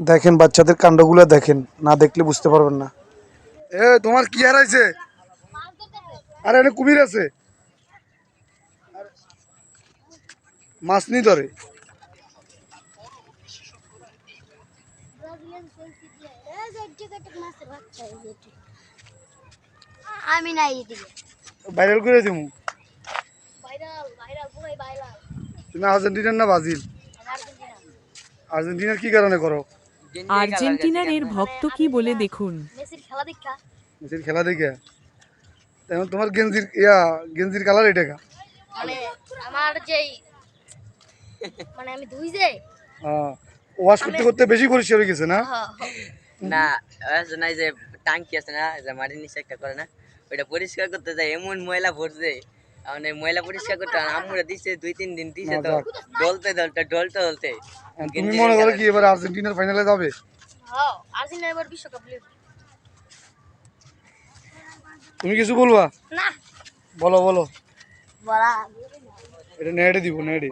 দেখেন বাচ্চাদের কাণ্ডগুলো দেখেন, না দেখলে বুঝতে পারবেন না। এ তোমার কি হারাইছে? আরে এখানে কুমির আছে, মাছ নি ধরে। আমি নাই এদিকে ভাইরাল করে দিমু। ভাইরাল ভাইরাল পুরাই ভাইরাল। তুমি আর্জেন্টিনার না ব্রাজিল? আর্জেন্টিনা আর্জেন্টিনার কি কারণে করো? আর্জেন্টিনার এর মানে ভক্ত কি বলে আর্জেন্টিনা দেখুন। মেসির খেলা দেখা মেসির খেলা দেখে? এখন তোমার গেঞ্জির কালার এটা কা? মানে আমার যেই মানে আমি ধুই যে ওয়াশ করতে করতে বেশি পরিষ্কার হয়ে গেছে না? না নাই যে টাঙ্কি আছে না, যে মাটির নিচে একটা করে না, ওইটা পরিষ্কার করতে যায় এমন ময়লা ভরছে, মানে ময়লা পরিষ্কার করতে আমরা দিছে 2-3 দিন দিছে, না তো যাক। ডলতে তুমি মনে করো কি এবার আর্জেন্টিনার ফাইনালে যাবে? হ্যাঁ আর্জেন্টিনা এবার বিশ্বকাপ লিগ তুমি কিছু বলবা? না বলো বলো। বলা এটা নেটে দিব, নেটে।